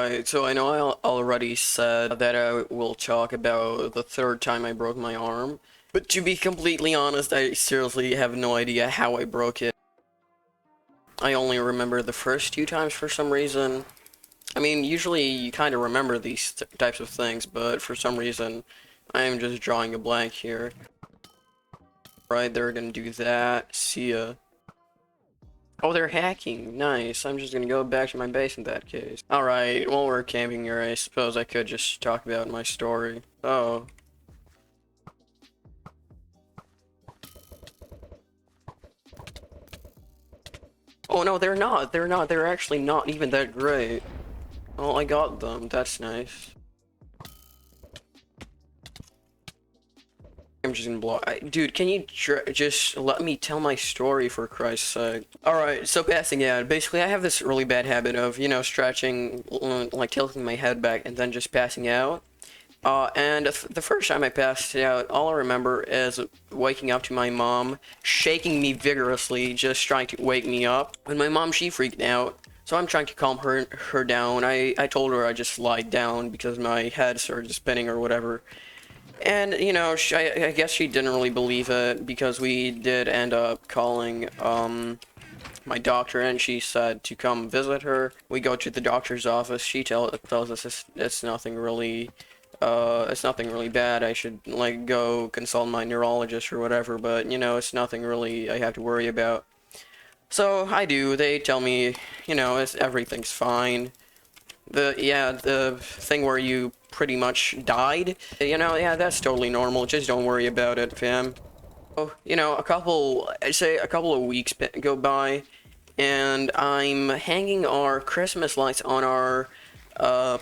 Alright, so I know I already said that I will talk about the third time I broke my arm, but to be completely honest, I seriously have no idea how I broke it. I only remember the first two times for some reason. I mean, usually you kind of remember these types of things, but for some reason, I am just drawing a blank here. Right, they're gonna do that. See ya. Oh, they're hacking. Nice. I'm just gonna go back to my base in that case. Alright, while we're camping here, I suppose I could just talk about my story. Oh. Oh no, they're not. They're not. They're actually not even that great. Oh, I got them. That's nice. I'm just gonna blow. Dude, can you just let me tell my story for Christ's sake? Alright, so passing out. Basically, I have this really bad habit of, stretching, like tilting my head back and then just passing out. And the first time I passed out, all I remember is waking up to my mom shaking me vigorously, just trying to wake me up. And my mom, she freaked out. So I'm trying to calm her down. I told her I just lied down because my head started spinning or whatever. And, I guess she didn't really believe it because we did end up calling, my doctor, and she said to come visit her. We go to the doctor's office. She tells us it's nothing really, it's nothing really bad. I should, like, go consult my neurologist or whatever, but, it's nothing really I have to worry about. So, I do. They tell me, everything's fine. The thing where you pretty much died, yeah, that's totally normal. Just don't worry about it, fam. Oh, I'd say a couple of weeks go by, and I'm hanging our Christmas lights on our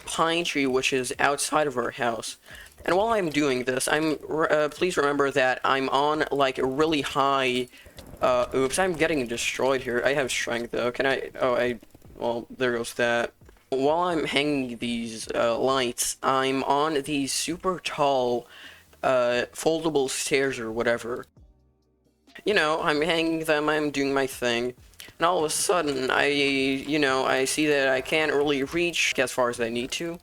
pine tree, which is outside of our house. And while I'm doing this, please remember that I'm on, like, a really high, oops, I'm getting destroyed here. I have strength, though. Well, there goes that. While I'm hanging these lights, I'm on these super tall foldable stairs or whatever. I'm hanging them, I'm doing my thing, and all of a sudden I see that I can't really reach as far as I need to.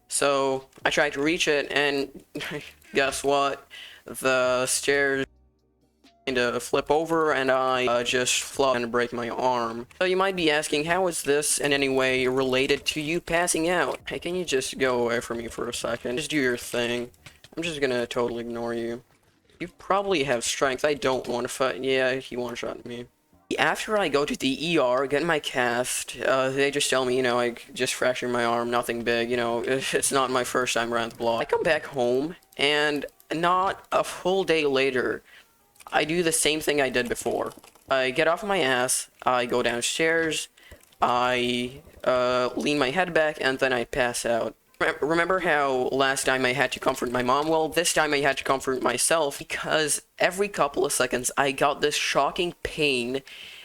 So I try to reach it, and guess what? The stairs kind of flip over, and I just flop and break my arm. So you might be asking, how is this in any way related to you passing out? Hey, can you just go away from me for a second? Just do your thing. I'm just gonna totally ignore you. You probably have strength. I don't want to fight. Yeah, he one-shot me. After I go to the ER, get my cast, they just tell me, I just fractured my arm, nothing big, it's not my first time around the block. I come back home, and not a full day later, I do the same thing I did before. I get off my ass, I go downstairs, I lean my head back, and then I pass out. Remember how last time I had to comfort my mom? Well, this time I had to comfort myself because every couple of seconds I got this shocking pain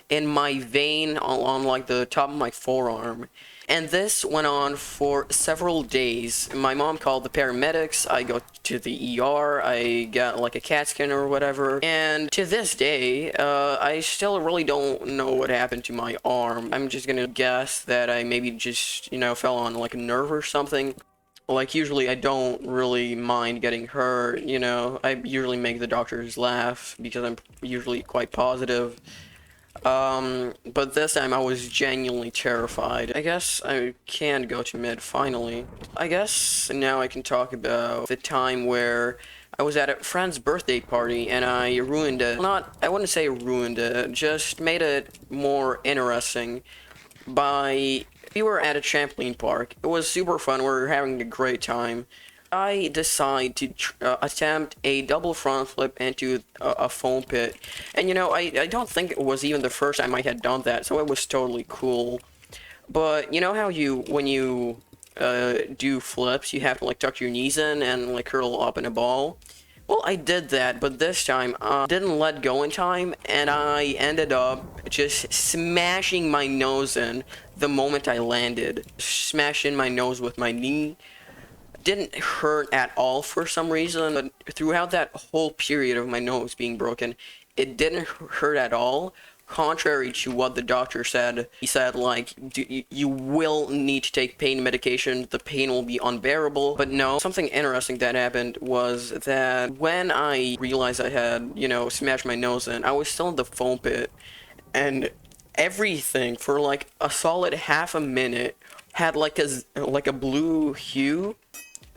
in my vein on like the top of my forearm. And this went on for several days. My mom called the paramedics, I go to the ER, I got like a CAT scan or whatever, and to this day, I still really don't know what happened to my arm. I'm just gonna guess that I maybe just, fell on like a nerve or something. Like, usually I don't really mind getting hurt, I usually make the doctors laugh because I'm usually quite positive. But this time I was genuinely terrified. I guess I can go to mid finally. I guess now I can talk about the time where I was at a friend's birthday party and I ruined it. I wouldn't say ruined it, just made it more interesting by... We were at a trampoline park. It was super fun. We were having a great time. I decide to attempt a double front flip into a foam pit. And I don't think it was even the first time I had done that, so it was totally cool. But you know how when you do flips, you have to like tuck your knees in and like curl up in a ball? Well, I did that, but this time I didn't let go in time, and I ended up just smashing my nose in the moment I landed. Smashed in my nose with my knee. Didn't hurt at all for some reason, but throughout that whole period of my nose being broken, it didn't hurt at all. contrary to what the doctor said. He said, like, you will need to take pain medication, the pain will be unbearable. But no, something interesting that happened was that when I realized I had, you know, smashed my nose in, I was still in the foam pit, and everything for like a solid half a minute had like a blue hue,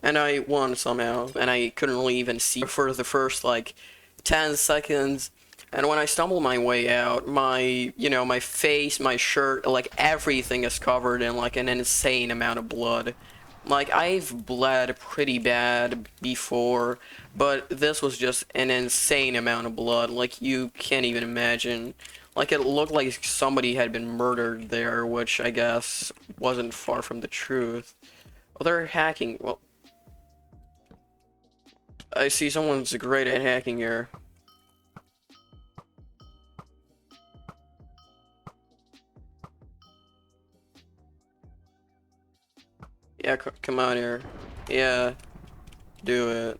and I won somehow, and I couldn't really even see for the first like 10 seconds. And when I stumble my way out, my face, my shirt, like everything is covered in like an insane amount of blood. Like, I've bled pretty bad before, but this was just an insane amount of blood. Like, you can't even imagine. Like, it looked like somebody had been murdered there, which I guess wasn't far from the truth. Well, they're hacking. Well, I see someone's great at hacking here. Yeah, come on here. Yeah, do it.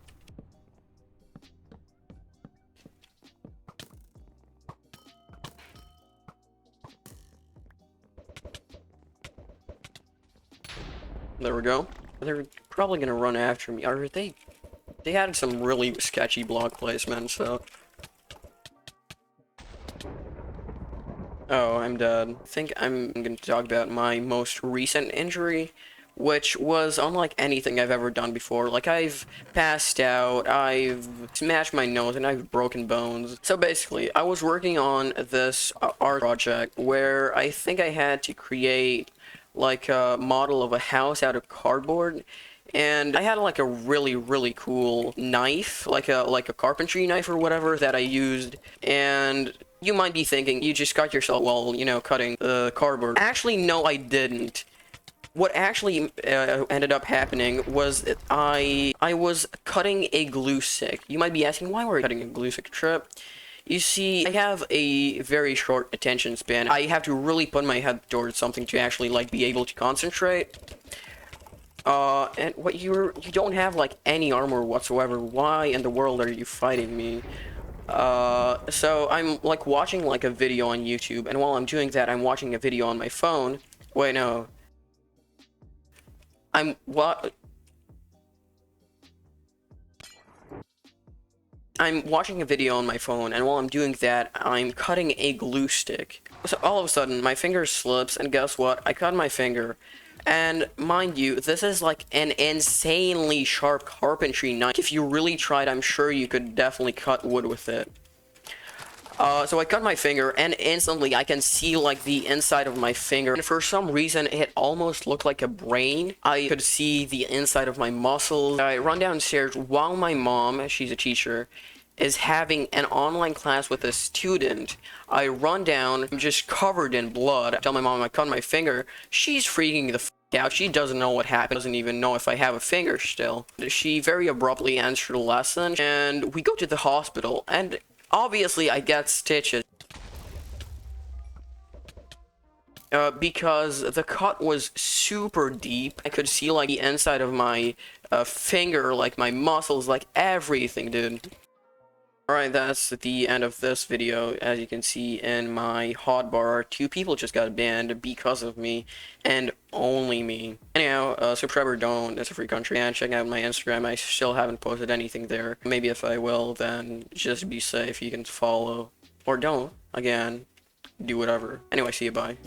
There we go. They're probably gonna run after me. Are they? They had some really sketchy block placement, so. Oh, I'm dead. I think I'm gonna talk about my most recent injury, which was unlike anything I've ever done before. Like, I've passed out, I've smashed my nose, and I've broken bones. So basically, I was working on this art project where I think I had to create like a model of a house out of cardboard, and I had like a really cool knife, like a carpentry knife or whatever that I used. And you might be thinking you just cut yourself while, you know, cutting the cardboard. Actually, no, I didn't. What actually ended up happening was that I was cutting a glue stick. You might be asking, why were you cutting a glue stick, Trip? You see, I have a very short attention span. I have to really put my head towards something to actually, like, be able to concentrate. And what you don't have, like, any armor whatsoever. Why in the world are you fighting me? So I'm, like, watching, like, a video on YouTube, and while I'm doing that, I'm watching a video on my phone. Wait, no. I'm watching a video on my phone, and while I'm doing that, I'm cutting a glue stick. So all of a sudden, my finger slips, and guess what? I cut my finger. And mind you, this is like an insanely sharp carpentry knife. If you really tried, I'm sure you could definitely cut wood with it. So I cut my finger, and instantly I can see, like, the inside of my finger. And for some reason, it almost looked like a brain. I could see the inside of my muscles. I run downstairs while my mom, she's a teacher, is having an online class with a student. I run down, I'm just covered in blood. I tell my mom I cut my finger. She's freaking the f out. She doesn't know what happened, doesn't even know if I have a finger still. She very abruptly ends her lesson, and we go to the hospital, and obviously, I get stitches. Because the cut was super deep. I could see, like, the inside of my finger, like, my muscles, like, everything, dude. Alright, that's the end of this video. As you can see in my hotbar, 2 people just got banned because of me, and only me. Anyhow, subscribe or don't, it's a free country, and check out my Instagram. I still haven't posted anything there. Maybe if I will, then just be safe. You can follow, or don't. Again, do whatever. Anyway, see you, bye.